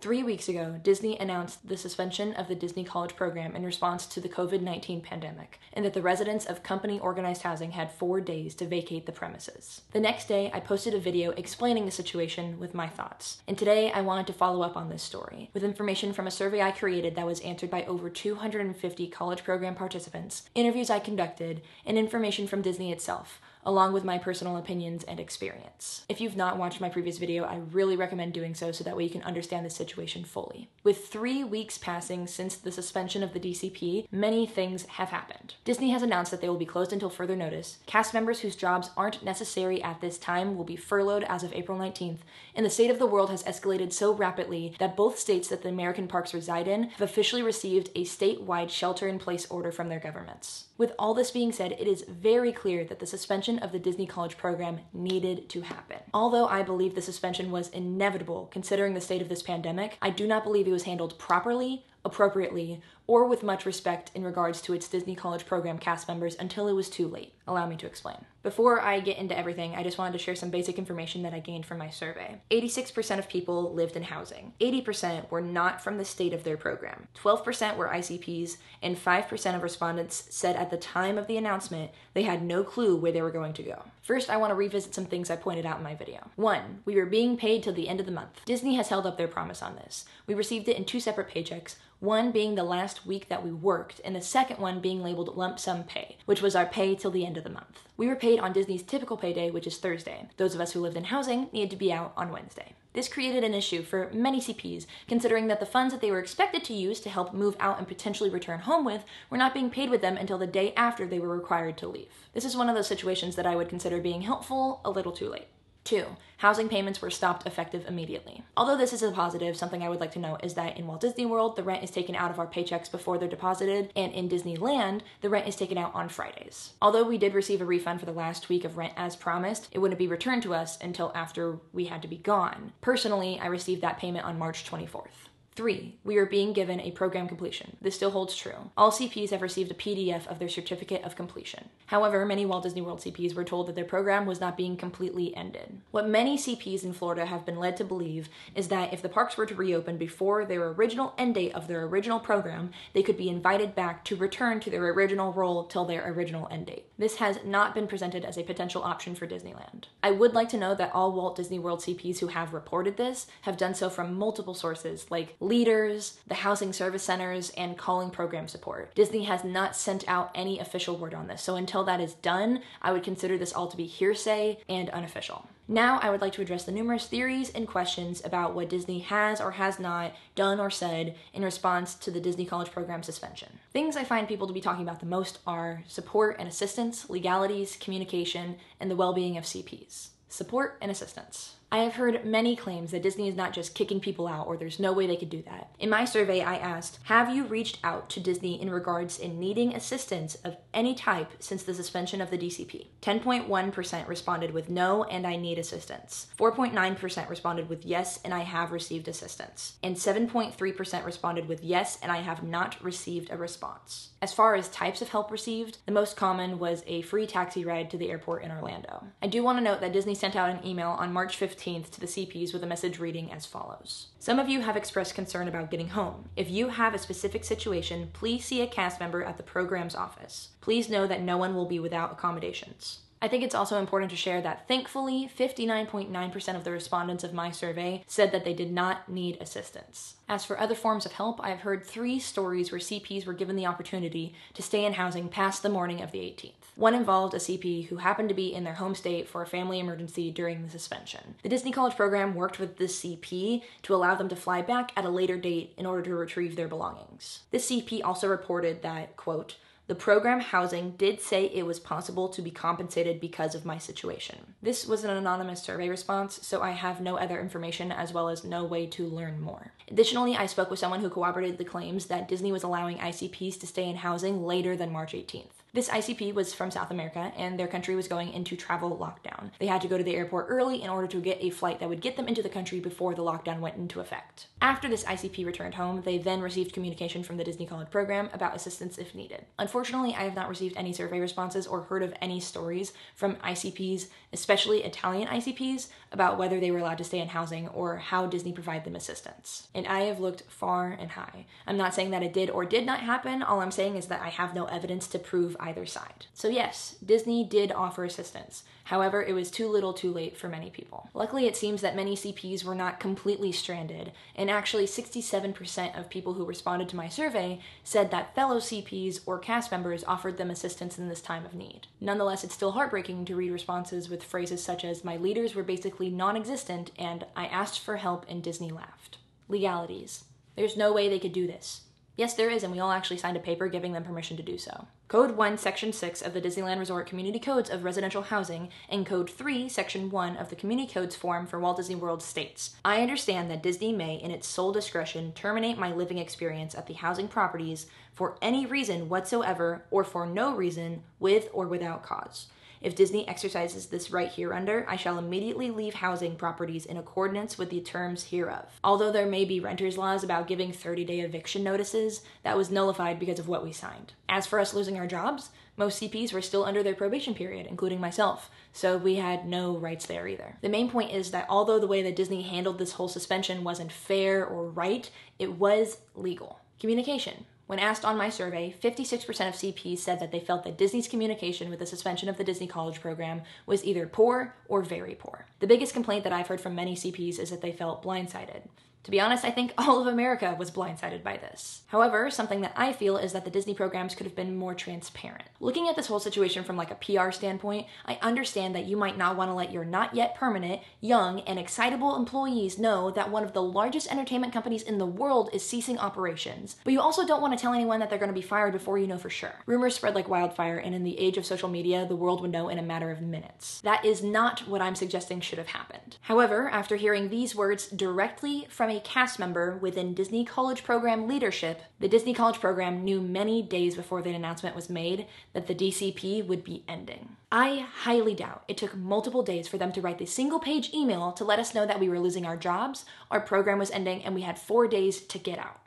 3 weeks ago, Disney announced the suspension of the Disney College program in response to the COVID-19 pandemic, and that the residents of company-organized housing had 4 days to vacate the premises. The next day, I posted a video explaining the situation with my thoughts. And today, I wanted to follow up on this story with information from a survey I created that was answered by over 250 college program participants, interviews I conducted, and information from Disney itself, along with my personal opinions and experience. If you've not watched my previous video, I really recommend doing so that way you can understand the situation fully. With 3 weeks passing since the suspension of the DCP, many things have happened. Disney has announced that they will be closed until further notice. Cast members whose jobs aren't necessary at this time will be furloughed as of April 19th, and the state of the world has escalated so rapidly that both states that the American parks reside in have officially received a statewide shelter-in-place order from their governments. With all this being said, it is very clear that the suspension of the Disney College program needed to happen. Although I believe the suspension was inevitable considering the state of this pandemic, I do not believe it was handled properly, appropriately, or with much respect in regards to its Disney College program cast members until it was too late. Allow me to explain. Before I get into everything, I just wanted to share some basic information that I gained from my survey. 86% of people lived in housing. 80% were not from the state of their program. 12% were ICPs, and 5% of respondents said at the time of the announcement they had no clue where they were going to go. First, I want to revisit some things I pointed out in my video. 1. We were being paid till the end of the month. Disney has held up their promise on this. We received it in 2 separate paychecks, one being the last week that we worked, and the second one being labeled lump sum pay, which was our pay till the end of the month. We were paid on Disney's typical payday, which is Thursday. Those of us who lived in housing needed to be out on Wednesday. This created an issue for many CPs, considering that the funds that they were expected to use to help move out and potentially return home with were not being paid with them until the day after they were required to leave. This is one of those situations that I would consider being helpful a little too late. 2. Housing payments were stopped effective immediately. Although this is a positive, something I would like to note is that in Walt Disney World, the rent is taken out of our paychecks before they're deposited, and in Disneyland, the rent is taken out on Fridays. Although we did receive a refund for the last week of rent as promised, it wouldn't be returned to us until after we had to be gone. Personally, I received that payment on March 24th. 3. We are being given a program completion. This still holds true. All CPs have received a PDF of their certificate of completion. However, many Walt Disney World CPs were told that their program was not being completely ended. What many CPs in Florida have been led to believe is that if the parks were to reopen before their original end date of their original program, they could be invited back to return to their original role till their original end date. This has not been presented as a potential option for Disneyland. I would like to note that all Walt Disney World CPs who have reported this have done so from multiple sources, like leaders, the housing service centers, and calling program support. Disney has not sent out any official word on this, so until that is done, I would consider this all to be hearsay and unofficial. Now I would like to address the numerous theories and questions about what Disney has or has not done or said in response to the Disney College program suspension. Things I find people to be talking about the most are support and assistance, legalities, communication, and the well-being of CPs. Support and assistance. I have heard many claims that Disney is not just kicking people out or there's no way they could do that. In my survey, I asked, have you reached out to Disney in regards in needing assistance of any type since the suspension of the DCP? 10.1% responded with no and I need assistance. 4.9% responded with yes and I have received assistance. And 7.3% responded with yes and I have not received a response. As far as types of help received, the most common was a free taxi ride to the airport in Orlando. I do want to note that Disney sent out an email on March 15th to the CPs with a message reading as follows. Some of you have expressed concern about getting home. If you have a specific situation, please see a cast member at the program's office. Please know that no one will be without accommodations. I think it's also important to share that thankfully, 59.9% of the respondents of my survey said that they did not need assistance. As for other forms of help, I've heard 3 stories where CPs were given the opportunity to stay in housing past the morning of the 18th. One involved a CP who happened to be in their home state for a family emergency during the suspension. The Disney College program worked with this CP to allow them to fly back at a later date in order to retrieve their belongings. This CP also reported that, quote, the program housing did say it was possible to be compensated because of my situation. This was an anonymous survey response, so I have no other information as well as no way to learn more. Additionally, I spoke with someone who corroborated the claims that Disney was allowing ICPs to stay in housing later than March 18th. This ICP was from South America, and their country was going into travel lockdown. They had to go to the airport early in order to get a flight that would get them into the country before the lockdown went into effect. After this ICP returned home, they then received communication from the Disney College program about assistance if needed. Unfortunately, I have not received any survey responses or heard of any stories from ICPs, especially Italian ICPs, about whether they were allowed to stay in housing or how Disney provided them assistance. And I have looked far and high. I'm not saying that it did or did not happen. All I'm saying is that I have no evidence to prove either side. So yes, Disney did offer assistance. However, it was too little too late for many people. Luckily, it seems that many CPs were not completely stranded, and actually 67% of people who responded to my survey said that fellow CPs or cast members offered them assistance in this time of need. Nonetheless, it's still heartbreaking to read responses with phrases such as, "My leaders were basically non-existent," and "I asked for help and Disney laughed." Legalities. There's no way they could do this. Yes, there is, and we all actually signed a paper giving them permission to do so. Code 1, Section 6 of the Disneyland Resort Community Codes of Residential Housing and Code 3, Section 1 of the Community Codes form for Walt Disney World states, "I understand that Disney may, in its sole discretion, terminate my living experience at the housing properties for any reason whatsoever or for no reason, with or without cause. If Disney exercises this right hereunder, I shall immediately leave housing properties in accordance with the terms hereof." Although there may be renters' laws about giving 30-day eviction notices, that was nullified because of what we signed. As for us losing our jobs, most CPs were still under their probation period, including myself, so we had no rights there either. The main point is that although the way that Disney handled this whole suspension wasn't fair or right, it was legal. Communication. When asked on my survey, 56% of CPs said that they felt that Disney's communication with the suspension of the Disney College program was either poor or very poor. The biggest complaint that I've heard from many CPs is that they felt blindsided. To be honest, I think all of America was blindsided by this. However, something that I feel is that the Disney programs could have been more transparent. Looking at this whole situation from like a PR standpoint, I understand that you might not want to let your not yet permanent, young, and excitable employees know that one of the largest entertainment companies in the world is ceasing operations. But you also don't want to tell anyone that they're going to be fired before you know for sure. Rumors spread like wildfire, and in the age of social media, the world would know in a matter of minutes. That is not what I'm suggesting should have happened. However, after hearing these words directly from a cast member within Disney College program leadership, the Disney College program knew many days before the announcement was made that the DCP would be ending. I highly doubt it took multiple days for them to write the single-page email to let us know that we were losing our jobs, our program was ending, and we had 4 days to get out.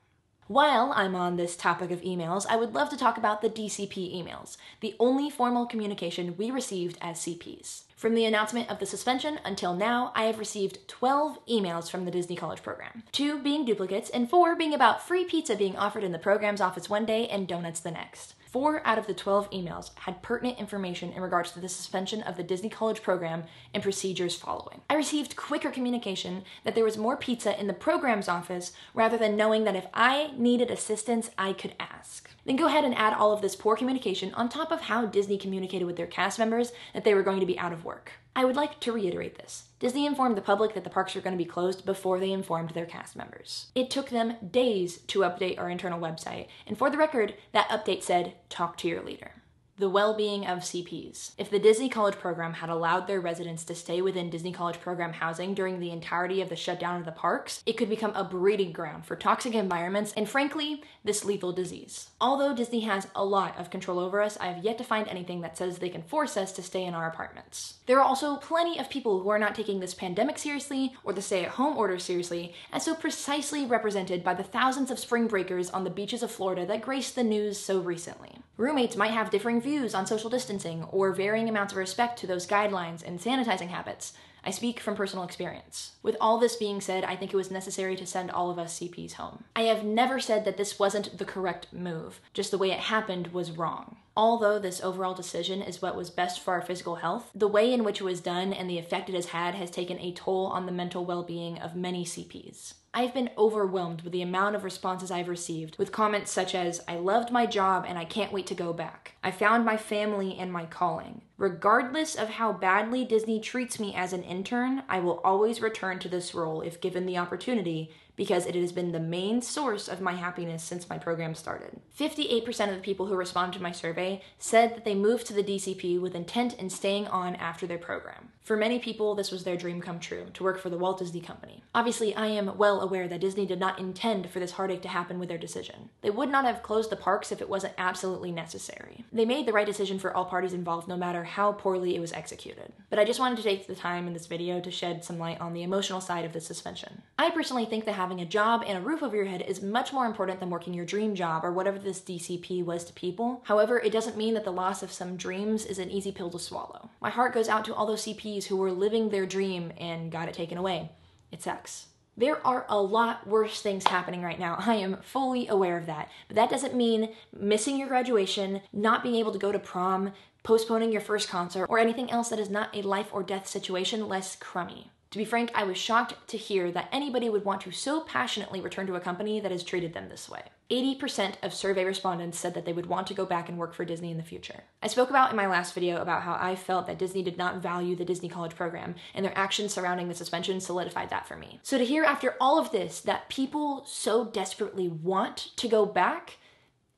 While I'm on this topic of emails, I would love to talk about the DCP emails, the only formal communication we received as CPs. From the announcement of the suspension until now, I have received 12 emails from the Disney College program, 2 being duplicates and 4 being about free pizza being offered in the program's office one day and donuts the next. 4 out of the 12 emails had pertinent information in regards to the suspension of the Disney College program and procedures following. I received quicker communication that there was more pizza in the program's office rather than knowing that if I needed assistance, I could ask. Then go ahead and add all of this poor communication on top of how Disney communicated with their cast members that they were going to be out of work. I would like to reiterate this. Disney informed the public that the parks were going to be closed before they informed their cast members. It took them days to update our internal website, and for the record, that update said, "Talk to your leader." The well-being of CPs. If the Disney College program had allowed their residents to stay within Disney College program housing during the entirety of the shutdown of the parks, it could become a breeding ground for toxic environments and, frankly, this lethal disease. Although Disney has a lot of control over us, I have yet to find anything that says they can force us to stay in our apartments. There are also plenty of people who are not taking this pandemic seriously or the stay-at-home order seriously, as so precisely represented by the thousands of spring breakers on the beaches of Florida that graced the news so recently. Roommates might have differing views on social distancing or varying amounts of respect to those guidelines and sanitizing habits. I speak from personal experience. With all this being said, I think it was necessary to send all of us CPs home. I have never said that this wasn't the correct move, just the way it happened was wrong. Although this overall decision is what was best for our physical health, the way in which it was done and the effect it has had has taken a toll on the mental well-being of many CPs. I've been overwhelmed with the amount of responses I've received, with comments such as, "I loved my job and I can't wait to go back. I found my family and my calling. Regardless of how badly Disney treats me as an intern, I will always return to this role if given the opportunity, because it has been the main source of my happiness since my program started." 58% of the people who responded to my survey said that they moved to the DCP with intent in staying on after their program. For many people, this was their dream come true, to work for the Walt Disney Company. Obviously, I am well aware that Disney did not intend for this heartache to happen with their decision. They would not have closed the parks if it wasn't absolutely necessary. They made the right decision for all parties involved, no matter how poorly it was executed. But I just wanted to take the time in this video to shed some light on the emotional side of this suspension. I personally think that having a job and a roof over your head is much more important than working your dream job or whatever this DCP was to people. However, it doesn't mean that the loss of some dreams is an easy pill to swallow. My heart goes out to all those CPs who were living their dream and got it taken away. It sucks. There are a lot worse things happening right now. I am fully aware of that. But that doesn't mean missing your graduation, not being able to go to prom, postponing your first concert, or anything else that is not a life or death situation less crummy. To be frank, I was shocked to hear that anybody would want to so passionately return to a company that has treated them this way. 80% of survey respondents said that they would want to go back and work for Disney in the future. I spoke about in my last video about how I felt that Disney did not value the Disney College program, and their actions surrounding the suspension solidified that for me. So to hear after all of this that people so desperately want to go back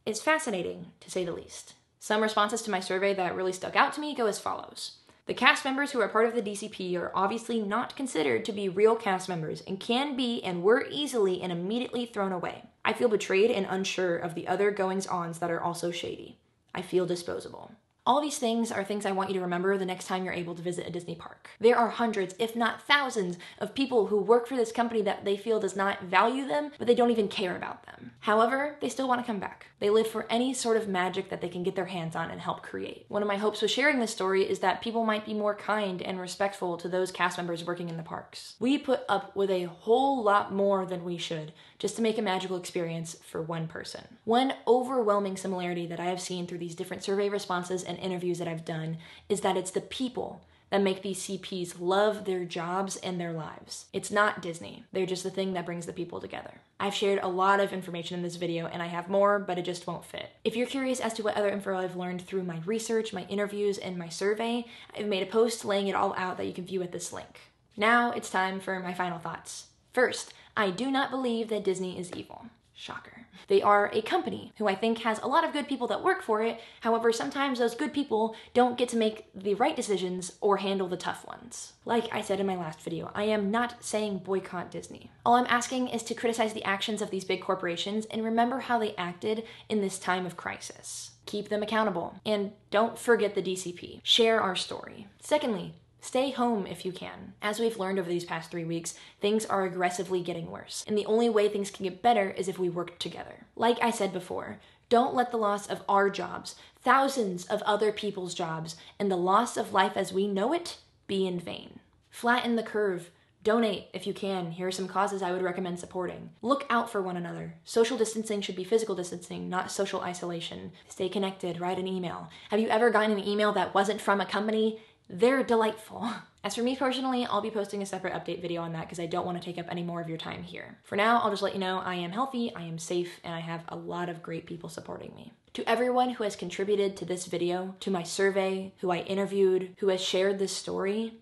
is fascinating, to say the least. Some responses to my survey that really stuck out to me go as follows. The cast members who are part of the DCP are obviously not considered to be real cast members and can be and were easily and immediately thrown away. I feel betrayed and unsure of the other goings-ons that are also shady. I feel disposable. All these things are things I want you to remember the next time you're able to visit a Disney park. There are hundreds, if not thousands, of people who work for this company that they feel does not value them, but they don't even care about them. However, they still want to come back. They live for any sort of magic that they can get their hands on and help create. One of my hopes with sharing this story is that people might be more kind and respectful to those cast members working in the parks. We put up with a whole lot more than we should just to make a magical experience for one person. One overwhelming similarity that I have seen through these different survey responses and interviews that I've done is that it's the people that make these CPs love their jobs and their lives. It's not Disney. They're just the thing that brings the people together. I've shared a lot of information in this video and I have more, but it just won't fit. If you're curious as to what other info I've learned through my research, my interviews, and my survey, I've made a post laying it all out that you can view at this link. Now it's time for my final thoughts. First, I do not believe that Disney is evil. Shocker. They are a company who I think has a lot of good people that work for it. However, sometimes those good people don't get to make the right decisions or handle the tough ones. Like I said in my last video, I am not saying boycott Disney. All I'm asking is to criticize the actions of these big corporations and remember how they acted in this time of crisis. Keep them accountable. And don't forget the DCP. Share our story. Secondly, stay home if you can. As we've learned over these past 3 weeks, things are aggressively getting worse. And the only way things can get better is if we work together. Like I said before, don't let the loss of our jobs, thousands of other people's jobs, and the loss of life as we know it be in vain. Flatten the curve. Donate if you can. Here are some causes I would recommend supporting. Look out for one another. Social distancing should be physical distancing, not social isolation. Stay connected. Write an email. Have you ever gotten an email that wasn't from a company? They're delightful. As for me personally, I'll be posting a separate update video on that because I don't want to take up any more of your time here. For now, I'll just let you know I am healthy, I am safe, and I have a lot of great people supporting me. To everyone who has contributed to this video, to my survey, who I interviewed, who has shared this story,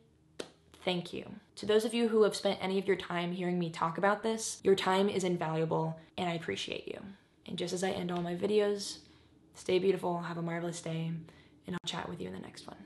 thank you. To those of you who have spent any of your time hearing me talk about this, your time is invaluable and I appreciate you. And just as I end all my videos, stay beautiful, have a marvelous day, and I'll chat with you in the next one.